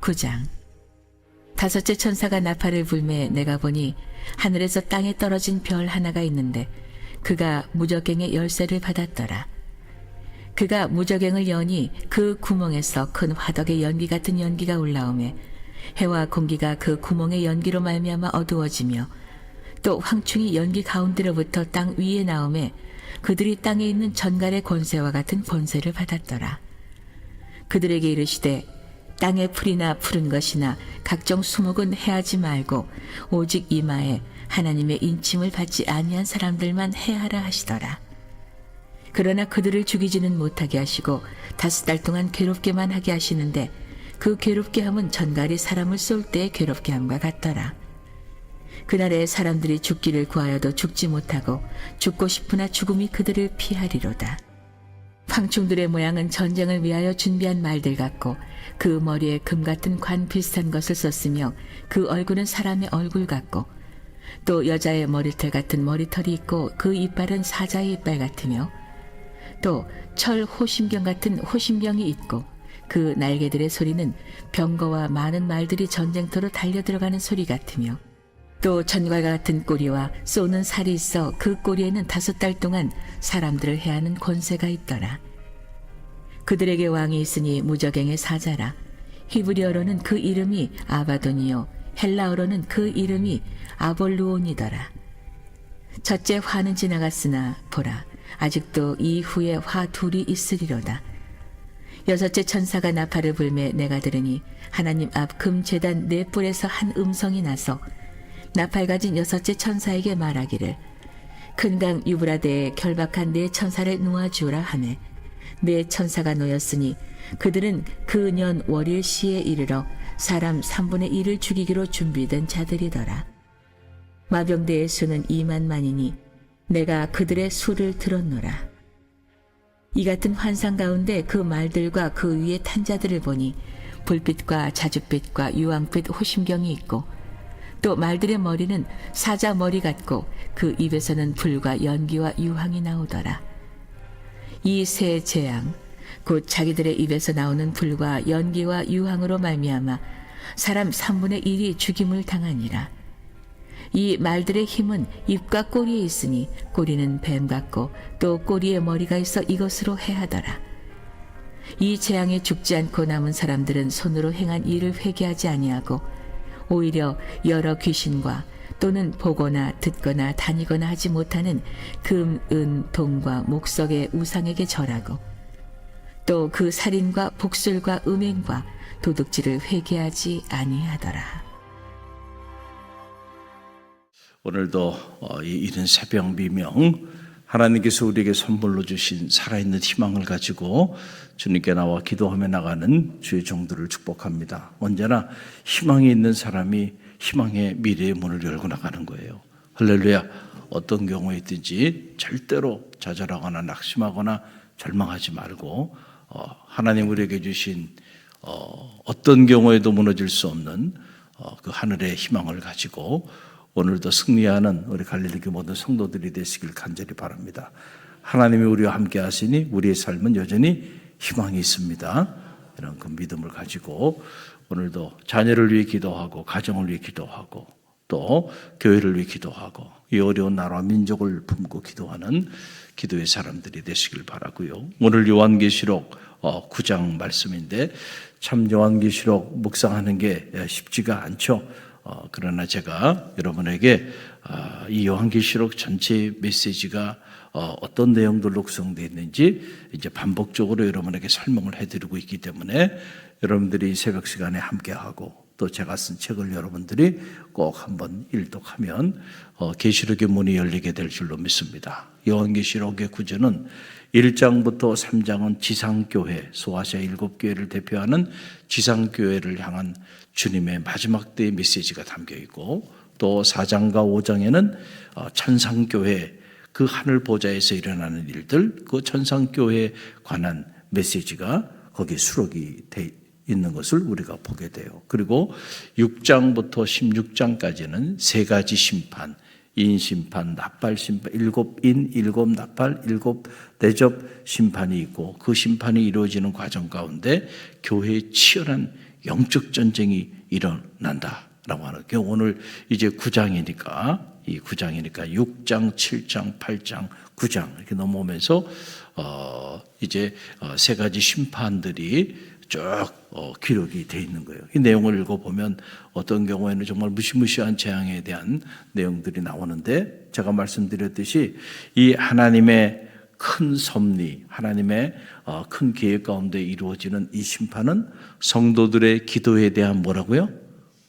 9장. 다섯째 천사가 나팔을 불매 내가 보니 하늘에서 땅에 떨어진 별 하나가 있는데 그가 무저갱의 열쇠를 받았더라. 그가 무저갱을 여니 그 구멍에서 큰 화덕의 연기 같은 연기가 올라오매 해와 공기가 그 구멍의 연기로 말미암아 어두워지며 또 황충이 연기 가운데로부터 땅 위에 나오매 그들이 땅에 있는 전갈의 권세와 같은 권세를 받았더라. 그들에게 이르시되 땅의 풀이나 푸른 것이나 각종 수목은 해하지 말고 오직 이마에 하나님의 인침을 받지 아니한 사람들만 해하라 하시더라. 그러나 그들을 죽이지는 못하게 하시고 5달 동안 괴롭게만 하게 하시는데 그 괴롭게 함은 전갈이 사람을 쏠 때의 괴롭게 함과 같더라. 그날에 사람들이 죽기를 구하여도 죽지 못하고 죽고 싶으나 죽음이 그들을 피하리로다. 황충들의 모양은 전쟁을 위하여 준비한 말들 같고 그 머리에 금 같은 관 비슷한 것을 썼으며 그 얼굴은 사람의 얼굴 같고 또 여자의 머리털 같은 머리털이 있고 그 이빨은 사자의 이빨 같으며 또 철 호심병 같은 호심병이 있고 그 날개들의 소리는 병거와 많은 말들이 전쟁터로 달려들어가는 소리 같으며 또 전갈과 같은 꼬리와 쏘는 살이 있어 그 꼬리에는 5달 동안 사람들을 해하는 권세가 있더라. 그들에게 왕이 있으니 무저갱의 사자라. 히브리어로는 그 이름이 아바돈이요 헬라어로는 그 이름이 아볼루온이더라. 첫째 화는 지나갔으나 보라 아직도 이후에 화 둘이 있으리로다. 여섯째 천사가 나팔을 불매 내가 들으니 하나님 앞 금제단 4뿔에서 한 음성이 나서 나팔 가진 여섯째 천사에게 말하기를 큰 강 유브라데에 결박한 4천사를 놓아주라 하매 4천사가 놓였으니 그들은 그 년 월일 시에 이르러 사람 3분의 1을 죽이기로 준비된 자들이더라. 마병대의 수는 2만만이니 내가 그들의 수를 들었노라. 이 같은 환상 가운데 그 말들과 그 위에 탄 자들을 보니 불빛과 자줏빛과 유황빛 호심경이 있고 또 말들의 머리는 사자 머리 같고 그 입에서는 불과 연기와 유황이 나오더라. 이 세 재앙 곧 자기들의 입에서 나오는 불과 연기와 유황으로 말미암아 사람 3분의 1이 죽임을 당하니라. 이 말들의 힘은 입과 꼬리에 있으니 꼬리는 뱀 같고 또 꼬리에 머리가 있어 이것으로 해하더라. 이 재앙에 죽지 않고 남은 사람들은 손으로 행한 일을 회개하지 아니하고 오히려 여러 귀신과 또는 보거나 듣거나 다니거나 하지 못하는 금, 은, 동과 목석의 우상에게 절하고 또 그 살인과 복술과 음행과 도둑질을 회개하지 아니하더라. 오늘도 이 이른 새벽 미명 하나님께서 우리에게 선물로 주신 살아있는 희망을 가지고 주님께 나와 기도하며 나가는 주의 종들을 축복합니다. 언제나 희망이 있는 사람이 희망의 미래의 문을 열고 나가는 거예요. 할렐루야. 어떤 경우에 있든지 절대로 좌절하거나 낙심하거나 절망하지 말고 하나님 우리에게 주신 어떤 경우에도 무너질 수 없는 그 하늘의 희망을 가지고 오늘도 승리하는 우리 갈릴리 모든 성도들이 되시길 간절히 바랍니다. 하나님이 우리와 함께 하시니 우리의 삶은 여전히 희망이 있습니다. 이런 그 믿음을 가지고 오늘도 자녀를 위해 기도하고 가정을 위해 기도하고 또 교회를 위해 기도하고 이 어려운 나라와 민족을 품고 기도하는 기도의 사람들이 되시길 바라고요. 오늘 요한계시록 9장 말씀인데 참 요한계시록 묵상하는 게 쉽지가 않죠. 그러나 제가 여러분에게 이 요한계시록 전체 메시지가 어떤 내용들로 구성되어 있는지 이제 반복적으로 여러분에게 설명을 해드리고 있기 때문에 여러분들이 이 새벽 시간에 함께하고 또 제가 쓴 책을 여러분들이 꼭 한번 일독하면 계시록의 문이 열리게 될 줄로 믿습니다. 요한계시록의 구조는 1장부터 3장은 지상교회, 소아시아 7교회를 대표하는 지상교회를 향한 주님의 마지막 때의 메시지가 담겨 있고 또 4장과 5장에는 천상교회, 그 하늘 보좌에서 일어나는 일들, 그 천상교회에 관한 메시지가 거기에 수록이 돼 있는 것을 우리가 보게 돼요. 그리고 6장부터 16장까지는 3가지 심판, 인심판, 납발심판, 7인, 7납발, 7대접 심판이 있고 그 심판이 이루어지는 과정 가운데 교회의 치열한 영적 전쟁이 일어난다라고 하는 게 오늘 이제 9장이니까 이 9장이니까 6장, 7장, 8장, 9장 이렇게 넘어오면서 이제 세 가지 심판들이 쭉 기록이 돼 있는 거예요. 이 내용을 읽어보면 어떤 경우에는 정말 무시무시한 재앙에 대한 내용들이 나오는데 제가 말씀드렸듯이 이 하나님의 큰 섭리, 하나님의 큰 계획 가운데 이루어지는 이 심판은 성도들의 기도에 대한 뭐라고요?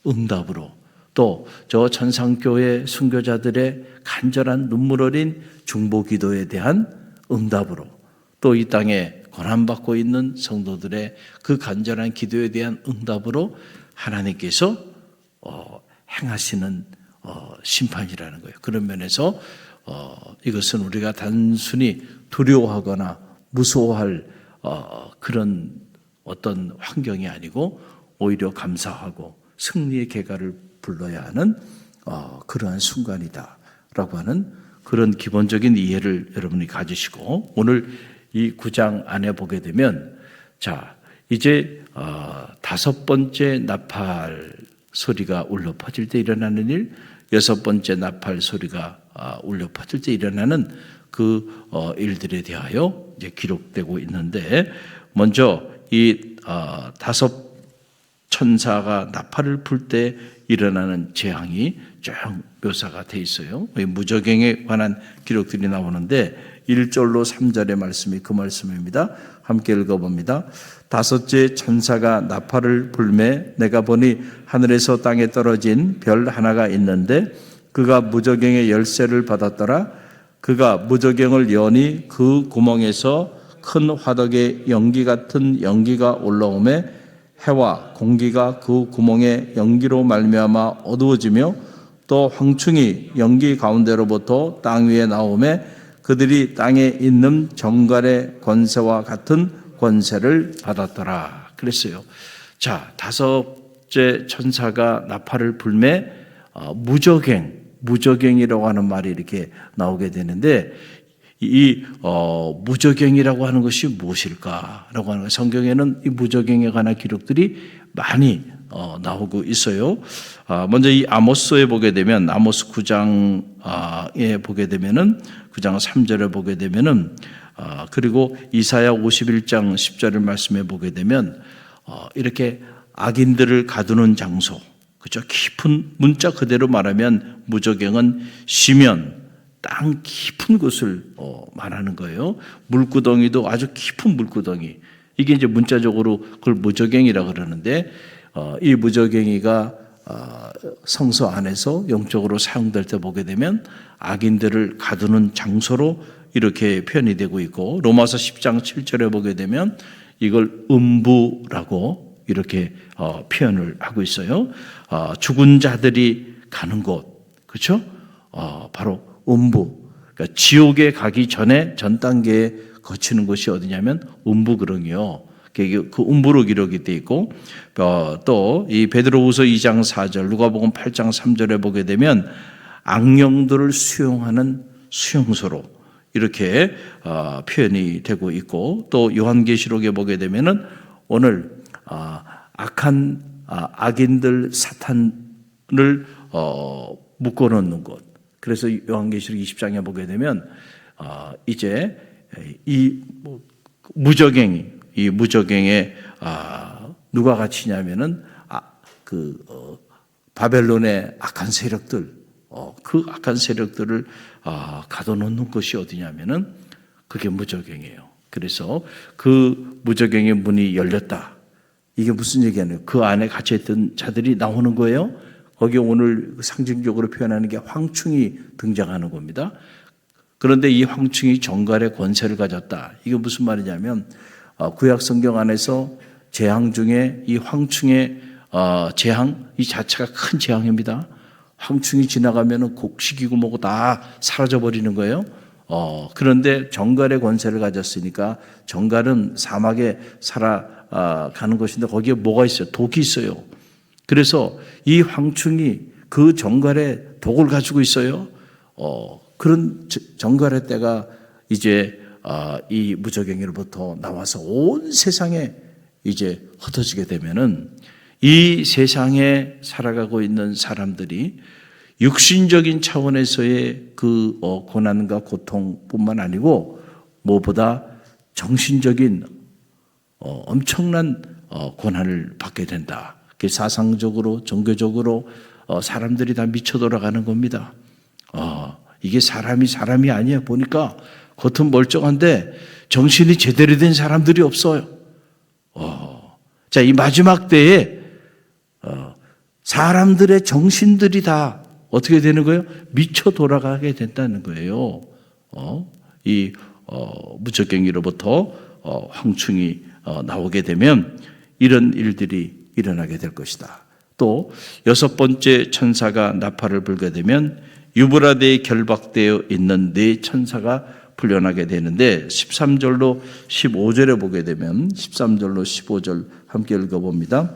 응답으로 또 저 천상교회 순교자들의 간절한 눈물 어린 중보 기도에 대한 응답으로 또 이 땅에 고난받고 있는 성도들의 그 간절한 기도에 대한 응답으로 하나님께서 행하시는 심판이라는 거예요. 그런 면에서 이것은 우리가 단순히 두려워하거나 무서워할 그런 어떤 환경이 아니고 오히려 감사하고 승리의 계가를 불러야 하는 그러한 순간이다라고 하는 그런 기본적인 이해를 여러분이 가지시고 오늘 이 9장 안에 보게 되면 자 이제 5번째 나팔 소리가 울려 퍼질 때 일어나는 일, 6번째 나팔 소리가 울려 퍼질 때 일어나는 그 일들에 대하여 이제 기록되고 있는데 먼저 이 5 천사가 나팔을 불 때 일어나는 재앙이 쭉 묘사가 돼 있어요. 무저갱에 관한 기록들이 나오는데 1절로 3절의 말씀이 그 말씀입니다. 함께 읽어봅니다. 5째 천사가 나팔을 불매 내가 보니 하늘에서 땅에 떨어진 별 하나가 있는데 그가 무저갱의 열쇠를 받았더라. 그가 무저갱을 여니 그 구멍에서 큰 화덕에 연기 같은 연기가 올라오매 해와 공기가 그 구멍의 연기로 말미암아 어두워지며 또 황충이 연기 가운데로부터 땅 위에 나오매 그들이 땅에 있는 정갈의 권세와 같은 권세를 받았더라 그랬어요. 자, 5째 천사가 나팔을 불매 무저갱이라고 하는 말이 이렇게 나오게 되는데 이 무저갱이라고 하는 것이 무엇일까라고 하는 거예요. 성경에는 이 무저갱에 관한 기록들이 많이 나오고 있어요. 먼저 이 아모스에 보게 되면 아모스 9장에 보게 되면은 9장 3절에 보게 되면은 그리고 이사야 51장 10절을 말씀해 보게 되면 이렇게 악인들을 가두는 장소, 그죠? 깊은 문자 그대로 말하면 무저갱은 시면 땅 깊은 곳을 말하는 거예요. 물구덩이도 아주 깊은 물구덩이. 이게 이제 문자적으로 그걸 무저갱이라 그러는데 이 무저갱이가 성서 안에서 영적으로 사용될 때 보게 되면 악인들을 가두는 장소로 이렇게 표현이 되고 있고 로마서 10장 7절에 보게 되면 이걸 음부라고 이렇게 표현을 하고 있어요. 죽은 자들이 가는 곳, 그렇죠? 바로 음부, 그러니까 지옥에 가기 전에 전 단계에 거치는 곳이 어디냐면 음부그릉이요. 그 음부로 기록이 되어 있고 또 이 베드로후서 2장 4절, 누가복음 8장 3절에 보게 되면 악령들을 수용하는 수용소로 이렇게 표현이 되고 있고 또 요한계시록에 보게 되면은 오늘 악한 악인들 사탄을 묶어놓는 곳. 그래서 요한계시록 20장에 보게 되면 이제 이 무저갱이 이 무저갱에 누가 갇히냐면은 바벨론의 악한 세력들 그 악한 세력들을 가둬놓는 곳이 어디냐면은 그게 무저갱이에요. 그래서 그 무저갱의 문이 열렸다. 이게 무슨 얘기냐면 그 안에 갇혀있던 자들이 나오는 거예요. 거기에 오늘 상징적으로 표현하는 게 황충이 등장하는 겁니다. 그런데 이 황충이 정갈의 권세를 가졌다. 이게 무슨 말이냐면 구약 성경 안에서 재앙 중에 이 황충의 재앙 이 자체가 큰 재앙입니다. 황충이 지나가면은 곡식이고 뭐고 다 사라져 버리는 거예요. 그런데 정갈의 권세를 가졌으니까 정갈은 사막에 살아가는 것인데 거기에 뭐가 있어요? 독이 있어요. 그래서 이 황충이 그 정갈의 독을 가지고 있어요. 그런 정갈의 때가 이제 이 무저갱이로부터 나와서 온 세상에 이제 흩어지게 되면은 이 세상에 살아가고 있는 사람들이 육신적인 차원에서의 그 고난과 고통뿐만 아니고 무엇보다 정신적인 엄청난 고난을 받게 된다. 그게 사상적으로 종교적으로 사람들이 다 미쳐 돌아가는 겁니다. 이게 사람이 아니야. 보니까 겉은 멀쩡한데 정신이 제대로 된 사람들이 없어요. 자, 이 마지막 때에 사람들의 정신들이 다 어떻게 되는 거예요? 미쳐 돌아가게 된다는 거예요. 이 무적갱이로부터 황충이 나오게 되면 이런 일들이 일어나게 될 것이다. 또 여섯 번째 천사가 나팔을 불게 되면 유브라데에 결박되어 있는 네 천사가 풀려나게 되는데 13절로 15절에 보게 되면 13절로 15절 함께 읽어봅니다.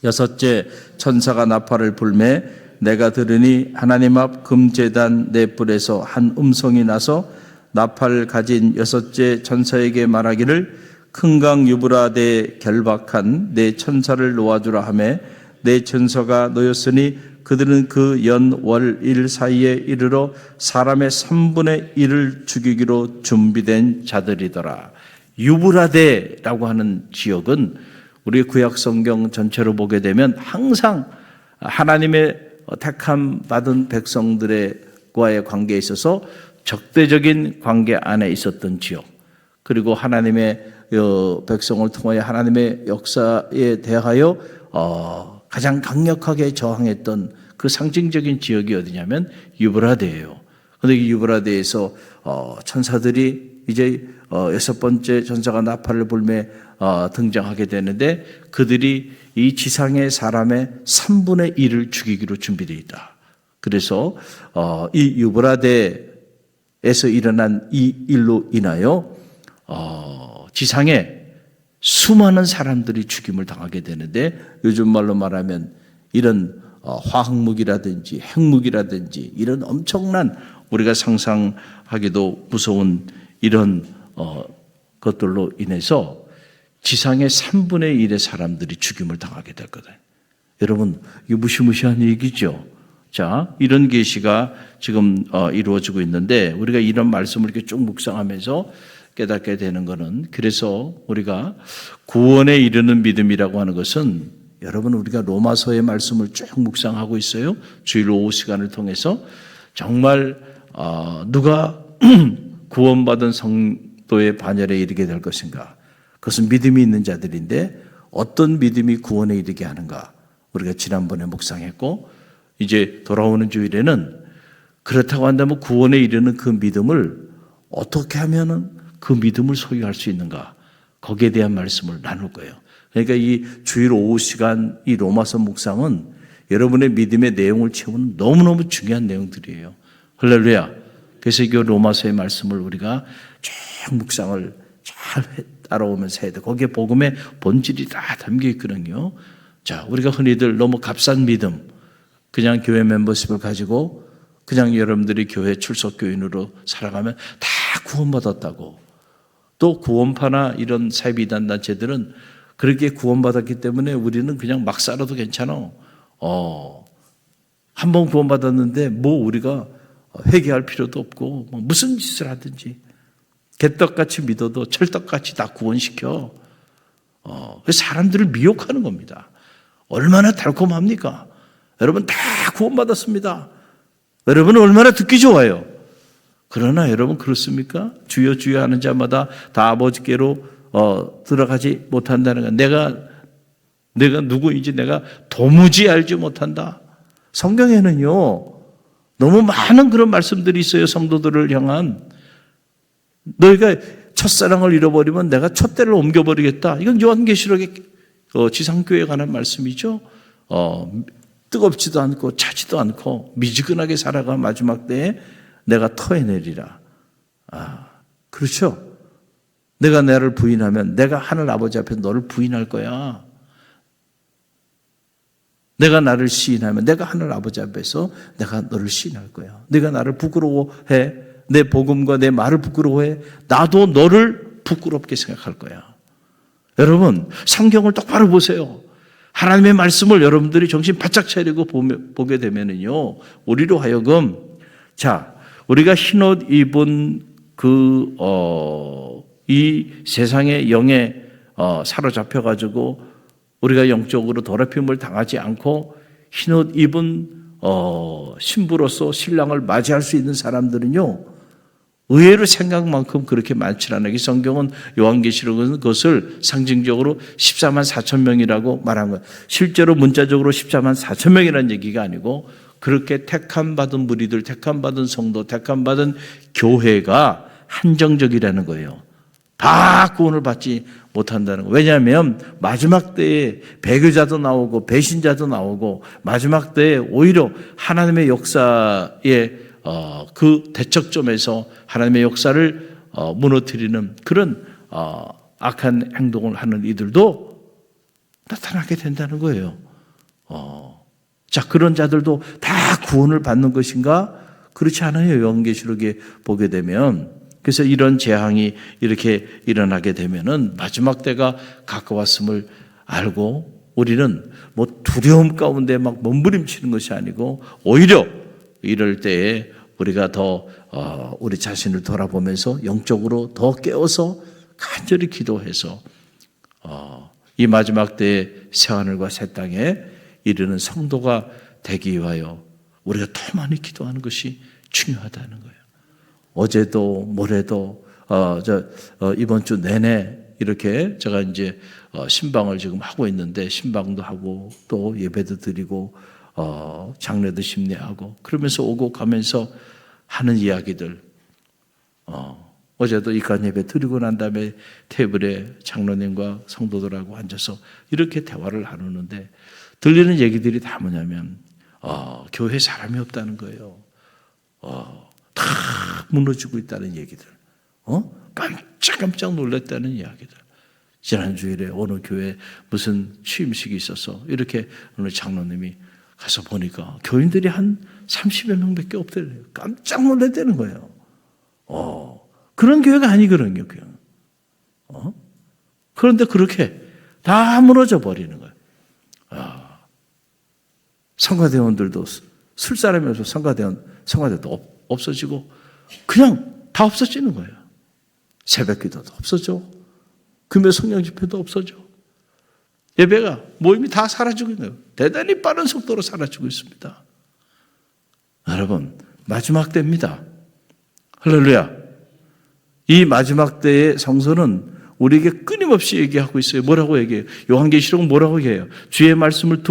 여섯째 천사가 나팔을 불매 내가 들으니 하나님 앞 금제단 네 뿔에서 한 음성이 나서 나팔을 가진 여섯째 천사에게 말하기를 큰 강 유브라데에 결박한 네 천사를 놓아주라 하매 네 천사가 놓였으니 그들은 그 연, 월, 일 사이에 이르러 사람의 3분의 1을 죽이기로 준비된 자들이더라. 유브라데라고 하는 지역은 우리 구약 성경 전체로 보게 되면 항상 하나님의 택함 받은 백성들과의 관계에 있어서 적대적인 관계 안에 있었던 지역, 그리고 하나님의 백성을 통하여 하나님의 역사에 대하여 가장 강력하게 저항했던 그 상징적인 지역이 어디냐면 유브라데예요. 그런데 이 유브라데에서 천사들이 이제 여섯 번째 천사가 나팔을 불매 등장하게 되는데 그들이 이 지상의 사람의 3분의 1을 죽이기로 준비되어 있다. 그래서 이 유브라데에서 일어난 이 일로 인하여 지상에 수많은 사람들이 죽임을 당하게 되는데 요즘 말로 말하면 이런 화학무기라든지 핵무기라든지 이런 엄청난 우리가 상상하기도 무서운 이런 것들로 인해서 지상의 3분의 1의 사람들이 죽임을 당하게 될 거다. 여러분, 이게 무시무시한 얘기죠. 자, 이런 계시가 지금 이루어지고 있는데 우리가 이런 말씀을 이렇게 쭉 묵상하면서 깨닫게 되는 것은, 그래서 우리가 구원에 이르는 믿음이라고 하는 것은, 여러분 우리가 로마서의 말씀을 쭉 묵상하고 있어요. 주일 오후 시간을 통해서 정말 누가 구원받은 성도의 반열에 이르게 될 것인가? 그것은 믿음이 있는 자들인데 어떤 믿음이 구원에 이르게 하는가? 우리가 지난번에 묵상했고, 이제 돌아오는 주일에는 그렇다고 한다면 구원에 이르는 그 믿음을 어떻게 하면은 그 믿음을 소유할 수 있는가? 거기에 대한 말씀을 나눌 거예요. 그러니까 이 주일 오후 시간 이 로마서 묵상은 여러분의 믿음의 내용을 채우는 너무너무 중요한 내용들이에요. 할렐루야. 그래서 이 로마서의 말씀을 우리가 쭉 묵상을 잘 따라오면서 해야 돼. 거기에 복음의 본질이 다 담겨 있거든요. 자, 우리가 흔히들 너무 값싼 믿음, 그냥 교회 멤버십을 가지고 그냥 여러분들이 교회 출석 교인으로 살아가면 다 구원받았다고. 또 구원파나 이런 사이비단 단체들은 그렇게 구원받았기 때문에 우리는 그냥 막 살아도 괜찮아. 한 번 구원받았는데 뭐 우리가 회개할 필요도 없고 뭐 무슨 짓을 하든지 개떡같이 믿어도 철떡같이 다 구원시켜. 그래서 사람들을 미혹하는 겁니다. 얼마나 달콤합니까? 여러분 다 구원받았습니다. 여러분은 얼마나 듣기 좋아요. 그러나 여러분 그렇습니까? 주여 주여 하는 자마다 다 아버지께로 들어가지 못한다는 것. 내가 누구인지 내가 도무지 알지 못한다. 성경에는요 너무 많은 그런 말씀들이 있어요. 성도들을 향한. 너희가 첫사랑을 잃어버리면 내가 촛대를 옮겨버리겠다. 이건 요한계시록의 지상교회에 관한 말씀이죠. 뜨겁지도 않고 차지도 않고 미지근하게 살아가 마지막 때에 내가 터해내리라. 그렇죠. 내가 나를 부인하면 내가 하늘 아버지 앞에 너를 부인할 거야. 내가 나를 시인하면 내가 하늘 아버지 앞에서 내가 너를 시인할 거야. 내가 나를 부끄러워해, 내 복음과 내 말을 부끄러워해, 나도 너를 부끄럽게 생각할 거야. 여러분 성경을 똑바로 보세요. 하나님의 말씀을 여러분들이 정신 바짝 차리고 보게 되면은요, 우리로 하여금, 자, 우리가 흰옷 입은 이 세상의 영에 사로잡혀가지고 우리가 영적으로 더럽힘을 당하지 않고 흰옷 입은 신부로서 신랑을 맞이할 수 있는 사람들은요, 의외로 생각만큼 그렇게 많지 않아요. 이 성경은 요한계시록은 그것을 상징적으로 14만 4천 명이라고 말한 거예요. 실제로 문자적으로 14만 4천 명이라는 얘기가 아니고 그렇게 택함받은 무리들, 택함받은 성도, 택함받은 교회가 한정적이라는 거예요. 다 구원을 받지 못한다는 거예요. 왜냐하면 마지막 때에 배교자도 나오고 배신자도 나오고 마지막 때에 오히려 하나님의 역사에 그 대척점에서 하나님의 역사를 무너뜨리는 그런 악한 행동을 하는 이들도 나타나게 된다는 거예요. 자, 그런 자들도 다 구원을 받는 것인가? 그렇지 않아요. 요한계시록에 보게 되면. 그래서 이런 재앙이 이렇게 일어나게 되면은 마지막 때가 가까웠음을 알고 우리는 뭐 두려움 가운데 막 몸부림치는 것이 아니고 오히려 이럴 때에 우리가 더 우리 자신을 돌아보면서 영적으로 더 깨어서 간절히 기도해서 이 마지막 때의 새하늘과 새 땅에 이르는 성도가 되기 위하여 우리가 더 많이 기도하는 것이 중요하다는 거예요. 어제도 모레도 이번 주 내내 이렇게 제가 이제 신방을 지금 하고 있는데 신방도 하고 또 예배도 드리고 장례도 심례하고 그러면서 오고 가면서 하는 이야기들 어제도 이간 예배 드리고 난 다음에 테이블에 장로님과 성도들하고 앉아서 이렇게 대화를 나누는데 들리는 얘기들이 다 뭐냐면 교회에 사람이 없다는 거예요. 다 무너지고 있다는 얘기들, 깜짝 놀랐다는 이야기들. 지난주일에 어느 교회 무슨 취임식이 있어서 이렇게 어느 장로님이 가서 보니까 교인들이 한 30여 명밖에 없더래요. 깜짝 놀랐다는 거예요. 그런 교회가 아니거든요, 그냥. 그런데 그렇게 다 무너져 버리는 거예요. 성가대원들도 쓸 사람이 없어서 성가대도 없어지고 그냥 다 없어지는 거예요. 새벽 기도도 없어져. 금요 성령 집회도 없어져. 예배가 모임이 다 사라지고 있는 거예요. 대단히 빠른 속도로 사라지고 있습니다. 여러분, 마지막 때입니다. 할렐루야. 이 마지막 때의 성서는 우리에게 끊임없이 얘기하고 있어요. 뭐라고 얘기해요? 요한계시록은 뭐라고 얘기해요? 주의 말씀을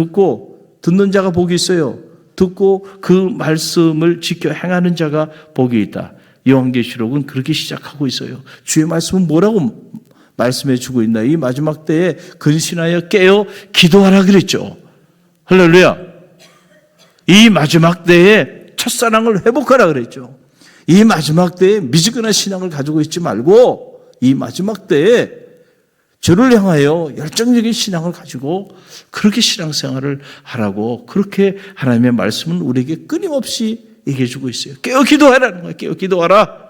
듣는 자가 복이 있어요. 듣고 그 말씀을 지켜 행하는 자가 복이 있다. 요한계시록은 그렇게 시작하고 있어요. 주의 말씀은 뭐라고 말씀해 주고 있나? 이 마지막 때에 근신하여 깨어 기도하라 그랬죠. 할렐루야. 이 마지막 때에 첫사랑을 회복하라 그랬죠. 이 마지막 때에 미지근한 신앙을 가지고 있지 말고 이 마지막 때에 저를 향하여 열정적인 신앙을 가지고 그렇게 신앙생활을 하라고 그렇게 하나님의 말씀은 우리에게 끊임없이 얘기해 주고 있어요. 깨어 기도하라는 거예요. 깨어 기도하라.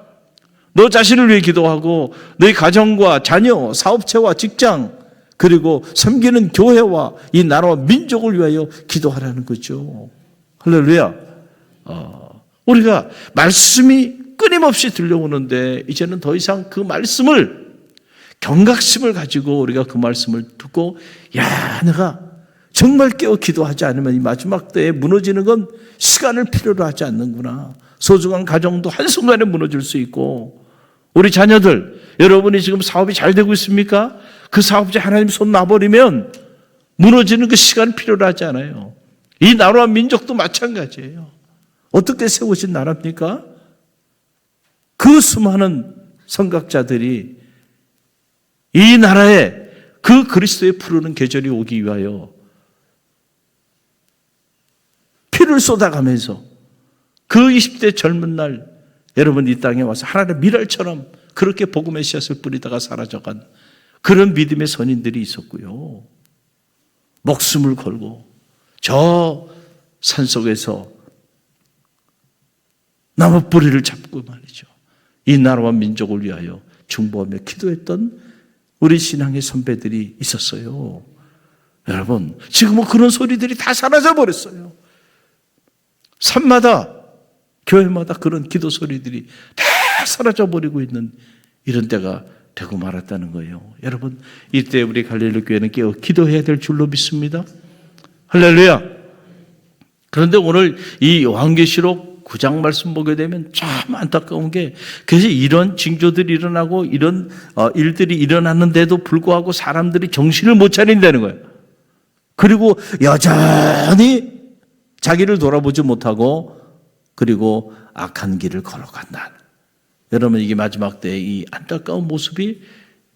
너 자신을 위해 기도하고 너희 가정과 자녀, 사업체와 직장 그리고 섬기는 교회와 이 나라와 민족을 위하여 기도하라는 거죠. 할렐루야. 우리가 말씀이 끊임없이 들려오는데 이제는 더 이상 그 말씀을 경각심을 가지고 우리가 그 말씀을 듣고 내가 정말 깨어 기도하지 않으면 이 마지막 때에 무너지는 건 시간을 필요로 하지 않는구나. 소중한 가정도 한순간에 무너질 수 있고 우리 자녀들 여러분이 지금 사업이 잘 되고 있습니까? 그 사업자 하나님 손 놔버리면 무너지는 그 시간 필요로 하지 않아요. 이 나라와 민족도 마찬가지예요. 어떻게 세우신 나라입니까? 그 수많은 선각자들이 이 나라에 그 그리스도의 푸르는 계절이 오기 위하여 피를 쏟아가면서 그 20대 젊은 날 여러분 이 땅에 와서 하나님의 미랄처럼 그렇게 복음의 씨앗을 뿌리다가 사라져간 그런 믿음의 선인들이 있었고요. 목숨을 걸고 저 산속에서 나무 뿌리를 잡고 말이죠. 이 나라와 민족을 위하여 중보하며 기도했던 우리 신앙의 선배들이 있었어요. 여러분, 지금은 그런 소리들이 다 사라져 버렸어요. 산마다, 교회마다 그런 기도 소리들이 다 사라져 버리고 있는 이런 때가 되고 말았다는 거예요. 여러분, 이때 우리 갈릴리 교회는 깨어 기도해야 될 줄로 믿습니다. 할렐루야. 그런데 오늘 이 요한계시록 9장 말씀 보게 되면 참 안타까운 게, 그래서 이런 징조들이 일어나고 이런 일들이 일어났는데도 불구하고 사람들이 정신을 못 차린다는 거예요. 그리고 여전히 자기를 돌아보지 못하고 그리고 악한 길을 걸어간다. 여러분, 이게 마지막 때의 이 안타까운 모습이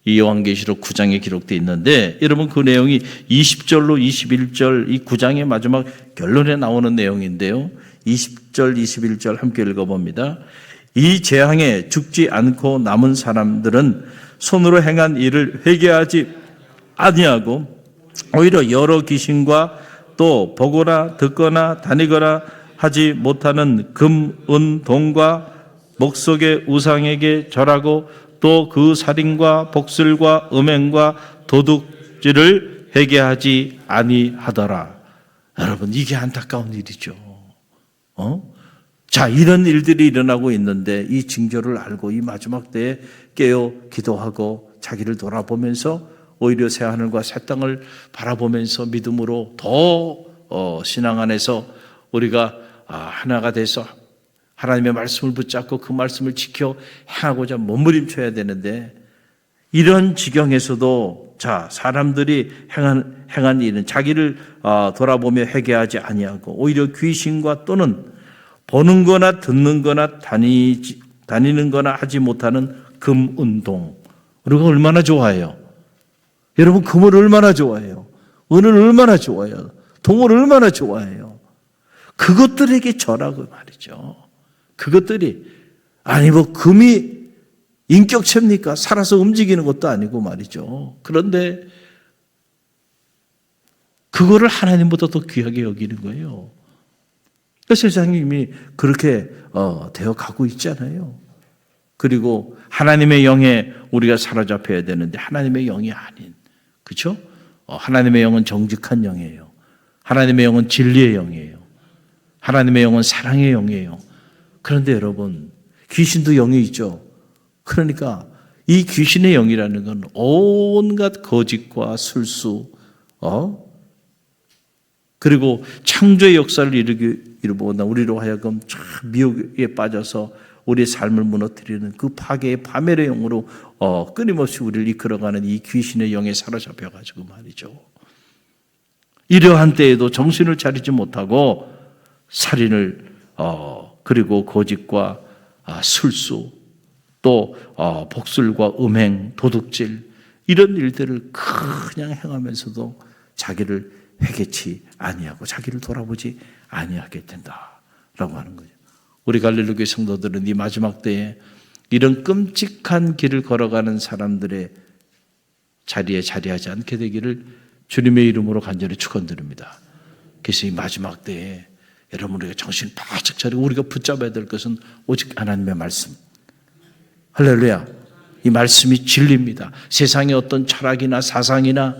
이 요한계시록 9장에 기록되어 있는데, 여러분 그 내용이 20절로 21절 이 9장의 마지막 결론에 나오는 내용인데요. 20절 21절 함께 읽어봅니다. 이 재앙에 죽지 않고 남은 사람들은 손으로 행한 일을 회개하지 아니하고 오히려 여러 귀신과 또 보거나 듣거나 다니거나 하지 못하는 금, 은, 동과 목석의 우상에게 절하고 또 그 살인과 복술과 음행과 도둑질을 회개하지 아니하더라. 여러분, 이게 안타까운 일이죠. 자, 이런 일들이 일어나고 있는데 이 징조를 알고 이 마지막 때에 깨어 기도하고 자기를 돌아보면서 오히려 새 하늘과 새 땅을 바라보면서 믿음으로 더 신앙 안에서 우리가 하나가 돼서 하나님의 말씀을 붙잡고 그 말씀을 지켜 행하고자 몸부림쳐야 되는데, 이런 지경에서도 자, 사람들이 행한 일은 자기를 돌아보며 회개하지 아니하고 오히려 귀신과 또는 보는 거나 듣는 거나 다니는 거나 하지 못하는 금, 은, 동. 우리가 얼마나 좋아해요? 여러분, 금을 얼마나 좋아해요? 은을 얼마나 좋아해요? 동을 얼마나 좋아해요? 그것들에게 절하고 말이죠. 그것들이, 아니 뭐 금이 인격체입니까? 살아서 움직이는 것도 아니고 말이죠. 그런데 그거를 하나님보다 더 귀하게 여기는 거예요. 세상이 이미 그렇게 되어 가고 있잖아요. 그리고 하나님의 영에 우리가 사로잡혀야 되는데 하나님의 영이 아닌, 그렇죠? 하나님의 영은 정직한 영이에요. 하나님의 영은 진리의 영이에요. 하나님의 영은 사랑의 영이에요. 그런데 여러분, 귀신도 영이 있죠. 그러니까 이 귀신의 영이라는 건 온갖 거짓과 술수, 그리고 창조의 역사를 이루보다 우리로 하여금 참 미혹에 빠져서 우리의 삶을 무너뜨리는 그 파괴의 파멸의 영으로 끊임없이 우리를 이끌어가는 이 귀신의 영에 사로잡혀가지고 말이죠. 이러한 때에도 정신을 차리지 못하고 살인을 그리고 거짓과 술수, 또 복술과 음행, 도둑질, 이런 일들을 그냥 행하면서도 자기를 회개치 아니하고 자기를 돌아보지 아니하게 된다라고 하는 거죠. 우리 갈릴리 교회 성도들은 이 마지막 때에 이런 끔찍한 길을 걸어가는 사람들의 자리에 자리하지 않게 되기를 주님의 이름으로 간절히 축원드립니다. 그래서 이 마지막 때에 여러분, 우리가 정신 바짝 차리고 우리가 붙잡아야 될 것은 오직 하나님의 말씀. 할렐루야. 이 말씀이 진리입니다. 세상의 어떤 철학이나 사상이나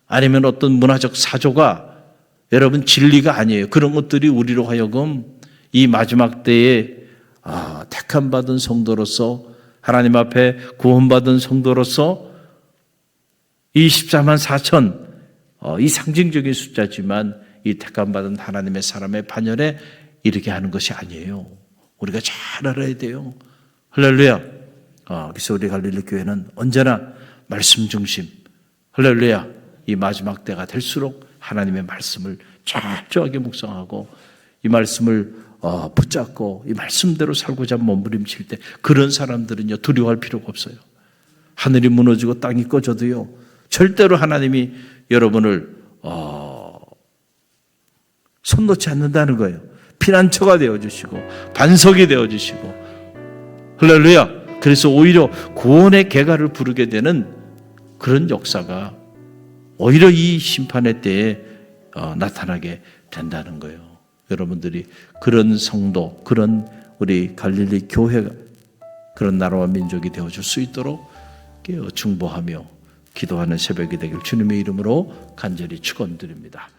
아니면 어떤 문화적 사조가 여러분 진리가 아니에요. 그런 것들이 우리로 하여금 이 마지막 때에 택함 받은 성도로서, 하나님 앞에 구원받은 성도로서 이 14만 4천 이 상징적인 숫자지만 이 택함받은 하나님의 사람의 반열에 이르게 하는 것이 아니에요. 우리가 잘 알아야 돼요. 할렐루야. 그래서 우리 갈릴리 교회는 언제나 말씀 중심, 할렐루야, 이 마지막 때가 될수록 하나님의 말씀을 철저하게 묵상하고 이 말씀을 붙잡고 이 말씀대로 살고자 몸부림칠 때, 그런 사람들은요 두려워할 필요가 없어요. 하늘이 무너지고 땅이 꺼져도요 절대로 하나님이 여러분을 손 놓지 않는다는 거예요. 피난처가 되어주시고 반석이 되어주시고, 할렐루야. 그래서 오히려 구원의 계가를 부르게 되는 그런 역사가 오히려 이 심판의 때에 나타나게 된다는 거예요. 여러분들이 그런 성도, 그런 우리 갈릴리 교회가 그런 나라와 민족이 되어줄 수 있도록 중보하며 기도하는 새벽이 되길 주님의 이름으로 간절히 축원드립니다.